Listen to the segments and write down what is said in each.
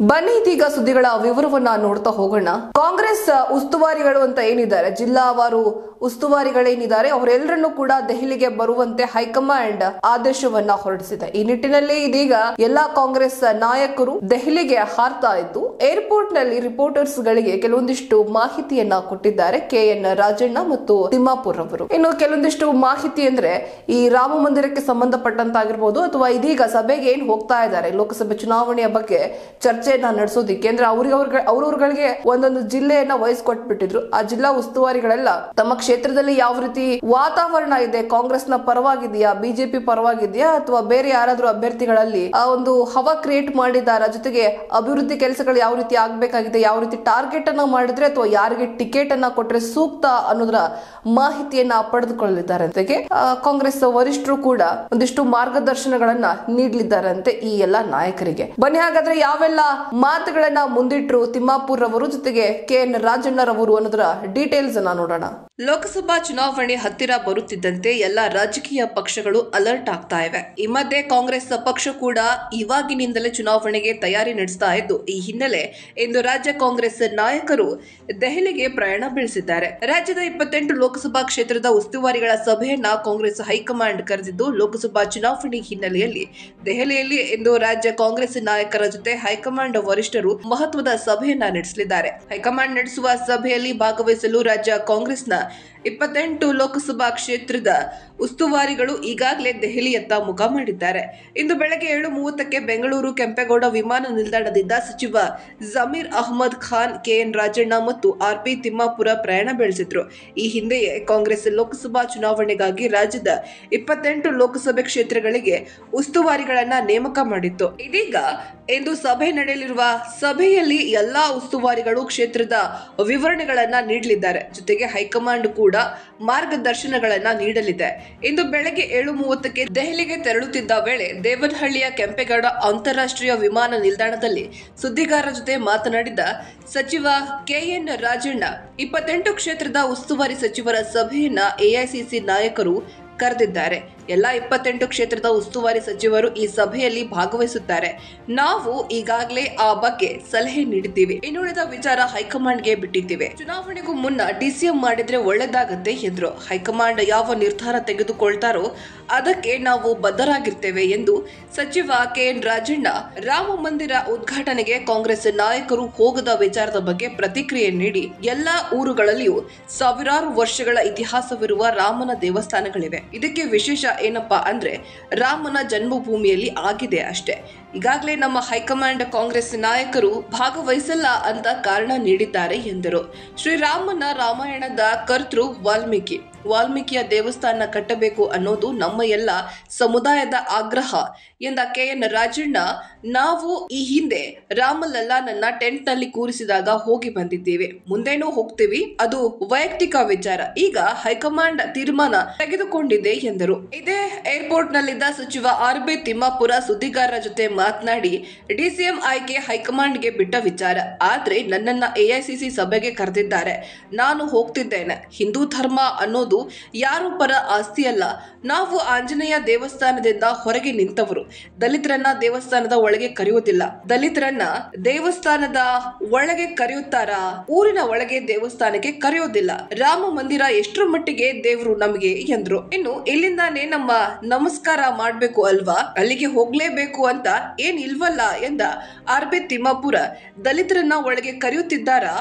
ಬನ್ನಿ ಇದೀಗ ಸುದ್ದಿಗಳ ವಿವರವನ್ನ ನೋಡ್ತಾ ಹೋಗೋಣ. ಕಾಂಗ್ರೆಸ್ ಉಸ್ತುವಾರಿಗಳು ಅಂತ ಏನಿದ್ದಾರೆ, ಜಿಲ್ಲಾವಾರು ಉಸ್ತುವಾರಿಗಳೇನಿದ್ದಾರೆ, ಅವರೆಲ್ಲರನ್ನೂ ಕೂಡ ದೆಹಲಿಗೆ ಬರುವಂತೆ ಹೈಕಮಾಂಡ್ ಆದೇಶವನ್ನ ಹೊರಡಿಸಿದೆ. ಈ ನಿಟ್ಟಿನಲ್ಲಿ ಇದೀಗ ಎಲ್ಲಾ ಕಾಂಗ್ರೆಸ್ ನಾಯಕರು ದೆಹಲಿಗೆ ಹಾರ್ತಾ ಇದ್ದು ಏರ್ಪೋರ್ಟ್ ನಲ್ಲಿ ರಿಪೋರ್ಟರ್ಸ್ ಗಳಿಗೆ ಕೆಲವೊಂದಿಷ್ಟು ಮಾಹಿತಿಯನ್ನ ಕೊಟ್ಟಿದ್ದಾರೆ KN ರಾಜಣ್ಣ ಮತ್ತು ತಿಮ್ಮಾಪುರ್ ಅವರು. ಇನ್ನು ಕೆಲವೊಂದಿಷ್ಟು ಮಾಹಿತಿ ಅಂದ್ರೆ ಈ ರಾಮ ಮಂದಿರಕ್ಕೆ ಸಂಬಂಧಪಟ್ಟಂತಾಗಿರ್ಬೋದು ಅಥವಾ ಇದೀಗ ಸಭೆಗೆ ಏನ್ ಹೋಗ್ತಾ ಇದ್ದಾರೆ ಲೋಕಸಭೆ ಚುನಾವಣೆಯ ಬಗ್ಗೆ ಚರ್ಚೆಯನ್ನ ನಡೆಸೋದಿಕ್ಕೆ, ಅಂದ್ರೆ ಅವ್ರವ್ರಗಳಿಗೆ ಒಂದೊಂದು ಜಿಲ್ಲೆಯನ್ನ ವಹಿಸ್ಕೊಟ್ಬಿಟ್ಟಿದ್ರು. ಆ ಜಿಲ್ಲಾ ಉಸ್ತುವಾರಿಗಳೆಲ್ಲ ತಮ್ಮ ಕ್ಷೇತ್ರದಲ್ಲಿ ಯಾವ ರೀತಿ ವಾತಾವರಣ ಇದೆ, ಕಾಂಗ್ರೆಸ್ನ ಪರವಾಗಿದೆಯಾ, ಬಿಜೆಪಿ ಪರವಾಗಿದೆಯಾ ಅಥವಾ ಬೇರೆ ಯಾರಾದ್ರೂ ಅಭ್ಯರ್ಥಿಗಳಲ್ಲಿ ಆ ಒಂದು ಹವಾ ಕ್ರಿಯೇಟ್ ಮಾಡಿದಾರ, ಜೊತೆಗೆ ಅಭಿವೃದ್ಧಿ ಕೆಲಸಗಳು ಯಾವ ರೀತಿ ಆಗ್ಬೇಕಾಗಿದೆ, ಯಾವ ರೀತಿ ಟಾರ್ಗೆಟ್ ಅನ್ನ ಮಾಡಿದ್ರೆ ಅಥವಾ ಯಾರಿಗೆ ಟಿಕೆಟ್ ಅನ್ನ ಕೊಟ್ರೆ ಸೂಕ್ತ ಅನ್ನೋದ್ರ ಮಾಹಿತಿಯನ್ನ ಪಡೆದುಕೊಳ್ಳಲಿದ್ದಾರೆ. ಜೊತೆಗೆ ಕಾಂಗ್ರೆಸ್ ವರಿಷ್ಠರು ಕೂಡ ಒಂದಿಷ್ಟು ಮಾರ್ಗದರ್ಶನಗಳನ್ನ ನೀಡಲಿದ್ದಾರಂತೆ ಈ ಎಲ್ಲಾ ನಾಯಕರಿಗೆ. ಬನ್ನಿ ಹಾಗಾದ್ರೆ ಯಾವೆಲ್ಲ ಮಾತುಗಳನ್ನ ಮುಂದಿಟ್ರು ತಿಮ್ಮಾಪುರ್ ಅವರು ಜೊತೆಗೆ KN ರಾಜಣ್ಣರವರು ಅನ್ನೋದರ ಡೀಟೇಲ್ಸ್ ಅನ್ನ ನೋಡೋಣ. ಲೋಕಸಭಾ ಚುನಾವಣೆ ಹತ್ತಿರ ಬರುತ್ತಿದ್ದಂತೆ ಎಲ್ಲಾ ರಾಜಕೀಯ ಪಕ್ಷಗಳು ಅಲರ್ಟ್ ಆಗ್ತಾ ಇವೆ. ಈ ಮಧ್ಯೆ ಕಾಂಗ್ರೆಸ್ ಪಕ್ಷ ಕೂಡ ಇವಾಗಿನಿಂದಲೇ ಚುನಾವಣೆಗೆ ತಯಾರಿ ನಡೆಸ್ತಾ ಇದ್ದು, ಈ ಹಿನ್ನೆಲೆ ಇಂದು ರಾಜ್ಯ ಕಾಂಗ್ರೆಸ್ ನಾಯಕರು ದೆಹಲಿಗೆ ಪ್ರಯಾಣ ಬೆಳೆಸಿದ್ದಾರೆ. ರಾಜ್ಯದ 28 ಲೋಕಸಭಾ ಕ್ಷೇತ್ರದ ಉಸ್ತುವಾರಿಗಳ ಸಭೆಯನ್ನ ಕಾಂಗ್ರೆಸ್ ಹೈಕಮಾಂಡ್ ಕರೆದಿದ್ದು, ಲೋಕಸಭಾ ಚುನಾವಣೆ ಹಿನ್ನೆಲೆಯಲ್ಲಿ ದೆಹಲಿಯಲ್ಲಿ ಇಂದು ರಾಜ್ಯ ಕಾಂಗ್ರೆಸ್ ನಾಯಕರ ಜೊತೆ ಹೈಕಮಾಂಡ್ ವರಿಷ್ಠರು ಮಹತ್ವದ ಸಭೆಯನ್ನ ನಡೆಸಲಿದ್ದಾರೆ. ಹೈಕಮಾಂಡ್ ನಡೆಸುವ ಸಭೆಯಲ್ಲಿ ಭಾಗವಹಿಸಲು ರಾಜ್ಯ ಕಾಂಗ್ರೆಸ್ನ 28 ಲೋಕಸಭಾ ಕ್ಷೇತ್ರದ ಉಸ್ತುವಾರಿಗಳು ಈಗಾಗಲೇ ದೆಹಲಿಯತ್ತ ಮುಖ ಮಾಡಿದ್ದಾರೆ. ಇಂದು ಬೆಳಗ್ಗೆ 7:30ಕ್ಕೆ ಬೆಂಗಳೂರು ಕೆಂಪೇಗೌಡ ವಿಮಾನ ನಿಲ್ದಾಣದಿಂದ ಸಚಿವ ಜಮೀರ್ ಅಹ್ಮದ್ ಖಾನ್, KN ರಾಜಣ್ಣ ಮತ್ತು RP ತಿಮ್ಮಾಪುರ ಪ್ರಯಾಣ ಬೆಳೆಸಿದ್ರು. ಈ ಹಿಂದೆಯೇ ಕಾಂಗ್ರೆಸ್ ಲೋಕಸಭಾ ಚುನಾವಣೆಗಾಗಿ ರಾಜ್ಯದ 28 ಲೋಕಸಭೆ ಕ್ಷೇತ್ರಗಳಿಗೆ ಉಸ್ತುವಾರಿಗಳನ್ನ ನೇಮಕ ಮಾಡಿತ್ತು. ಇದೀಗ ಇಂದು ಸಭೆ ನಡೆಯಲಿರುವ ಸಭೆಯಲ್ಲಿ ಎಲ್ಲಾ ಉಸ್ತುವಾರಿಗಳು ಕ್ಷೇತ್ರದ ವಿವರಣೆಗಳನ್ನ ನೀಡಲಿದ್ದಾರೆ. ಜೊತೆಗೆ ಹೈಕಮಾಂಡ್ ಕೂಡ ಮಾರ್ಗದರ್ಶನಗಳನ್ನ ನೀಡಲಿದೆ. ಇಂದು ಬೆಳಗ್ಗೆ 7:30ಕ್ಕೆ ದೆಹಲಿಗೆ ತೆರಳುತ್ತಿದ್ದ ವೇಳೆ ದೇವನಹಳ್ಳಿಯ ಕೆಂಪೇಗೌಡ ಅಂತಾರಾಷ್ಟ್ರೀಯ ವಿಮಾನ ನಿಲ್ದಾಣದಲ್ಲಿ ಸುದ್ದಿಗಾರರ ಜೊತೆ ಮಾತನಾಡಿದ ಸಚಿವ KN ರಾಜಣ್ಣ, 28 ಕ್ಷೇತ್ರದ ಉಸ್ತುವಾರಿ ಸಚಿವರ ಸಭೆಯನ್ನ AICC ನಾಯಕರು ಕರೆದಿದ್ದಾರೆ. ಎಲ್ಲ 28 ಕ್ಷೇತ್ರದ ಉಸ್ತುವಾರಿ ಸಚಿವರು ಈ ಸಭೆಯಲ್ಲಿ ಭಾಗವಹಿಸುತ್ತಾರೆ. ನಾವು ಈಗಾಗಲೇ ಆ ಬಗ್ಗೆ ಸಲಹೆ ನೀಡಿದ್ದೀವಿ. ಇನ್ನುಳಿದ ವಿಚಾರ ಹೈಕಮಾಂಡ್ಗೆ ಬಿಟ್ಟಿದ್ದೇವೆ. ಚುನಾವಣೆಗೂ ಮುನ್ನ DCM ಮಾಡಿದ್ರೆ ಒಳ್ಳೆದಾಗತ್ತೆ ಎಂದ್ರು. ಹೈಕಮಾಂಡ್ ಯಾವ ನಿರ್ಧಾರ ತೆಗೆದುಕೊಳ್ತಾರೋ ಅದಕ್ಕೆ ನಾವು ಬದ್ಧರಾಗಿರ್ತೇವೆ ಎಂದು ಸಚಿವ KN ರಾಜಣ್ಣ ರಾಮ ಮಂದಿರ ಉದ್ಘಾಟನೆಗೆ ಕಾಂಗ್ರೆಸ್ ನಾಯಕರು ಹೋಗದ ವಿಚಾರದ ಬಗ್ಗೆ ಪ್ರತಿಕ್ರಿಯೆ ನೀಡಿ, ಎಲ್ಲಾ ಊರುಗಳಲ್ಲಿಯೂ ಸಾವಿರಾರು ವರ್ಷಗಳ ಇತಿಹಾಸವಿರುವ ರಾಮನ ದೇವಸ್ಥಾನಗಳಿವೆ. ಇದಕ್ಕೆ ವಿಶೇಷ ಏನಪ್ಪಾ ಅಂದ್ರೆ ರಾಮನ ಜನ್ಮಭೂಮಿಯಲ್ಲಿ ಆಗಿದೆ ಅಷ್ಟೇ. ಈಗಾಗಲೇ ನಮ್ಮ ಹೈಕಮಾಂಡ್ ಕಾಂಗ್ರೆಸ್ ನಾಯಕರು ಭಾಗವಹಿಸಲ್ಲ ಅಂತ ಕಾರಣ ನೀಡಿದ್ದಾರೆ ಎಂದರು. ಶ್ರೀರಾಮನ ರಾಮಾಯಣದ ಕರ್ತೃ ವಾಲ್ಮೀಕಿಯ ದೇವಸ್ಥಾನ ಕಟ್ಟಬೇಕು ಅನ್ನೋದು ನಮ್ಮ ಎಲ್ಲ ಸಮುದಾಯದ ಆಗ್ರಹ ಎಂದ KN ರಾಜಣ್ಣ, ನಾವು ಈ ಹಿಂದೆ ರಾಮಲಲ್ಲಾನನ್ನ ಟೆಂಟ್ ನಲ್ಲಿ ಕೂರಿಸಿದಾಗ ಹೋಗಿ ಬಂದಿದ್ದೀವಿ, ಮುಂದೇನೂ ಹೋಗ್ತೀವಿ, ಅದು ವೈಯಕ್ತಿಕ ವಿಚಾರ. ಈಗ ಹೈಕಮಾಂಡ್ ತೀರ್ಮಾನ ತೆಗೆದುಕೊಂಡಿದೆ ಎಂದರು. ಇದೇ ಏರ್ಪೋರ್ಟ್ ನಲ್ಲಿದ್ದ ಸಚಿವ RB ತಿಮ್ಮಾಪುರ ಸುದ್ದಿಗಾರರ ಜೊತೆ ಮಾತನಾಡಿ, DCM ಆಯ್ಕೆ ಹೈಕಮಾಂಡ್ಗೆ ಬಿಟ್ಟ ವಿಚಾರ, ಆದ್ರೆ ನನ್ನನ್ನ AICC ಸಭೆಗೆ ಕರೆದಿದ್ದಾರೆ, ನಾನು ಹೋಗ್ತಿದ್ದೇನೆ. ಹಿಂದೂ ಧರ್ಮ ಅನ್ನೋದು ಯಾರು ಪರ ಆಸ್ತಿಯಲ್ಲ. ನಾವು ಆಂಜನೇಯ ದೇವಸ್ಥಾನದಿಂದ ಹೊರಗೆ ನಿಂತವರು. ದಲಿತರನ್ನ ದೇವಸ್ಥಾನದ ಒಳಗೆ ಕರೆಯುವುದಿಲ್ಲ. ದಲಿತರನ್ನ ದೇವಸ್ಥಾನದ ಒಳಗೆ ಕರೆಯುತ್ತಾರಾ? ಊರಿನ ಒಳಗೆ ದೇವಸ್ಥಾನಕ್ಕೆ ಕರೆಯೋದಿಲ್ಲ. ರಾಮ ಮಂದಿರ ಎಷ್ಟರ ಮಟ್ಟಿಗೆ ದೇವರು ನಮಗೆ ಎಂದ್ರು. ಇನ್ನು ಇಲ್ಲಿಂದಾನೇ ನಮ್ಮ ನಮಸ್ಕಾರ ಮಾಡ್ಬೇಕು ಅಲ್ವಾ, ಅಲ್ಲಿಗೆ ಹೋಗ್ಲೇಬೇಕು ಅಂತ ಏನ್ ಇಲ್ವಲ್ಲ ಎಂದ RB ತಿಮ್ಮಾಪುರ, ದಲಿತರನ್ನ ಒಳಗೆ ಕರೆಯುತ್ತಿದ್ದಾರಾ?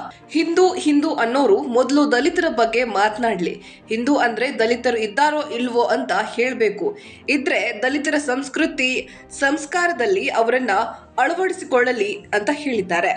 ಹಿಂದೂ ಅನ್ನೋರು ಮೊದಲು ದಲಿತರ ಬಗ್ಗೆ ಮಾತನಾಡ್ಲಿ. ಹಿಂದೂ ಅಂದ್ರೆ ದಲಿತರು ಇದ್ದಾರೋ ಇಲ್ವೋ ಅಂತ ಹೇಳ್ಬೇಕು. ಇದ್ರೆ ದಲಿತರ ಸಂಸ್ಕೃತಿ ಸಂಸ್ಕಾರದಲ್ಲಿ ಅವರನ್ನ ಅಳವಡಿಸಿಕೊಳ್ಳಲಿ ಅಂತ ಹೇಳಿದ್ದಾರೆ.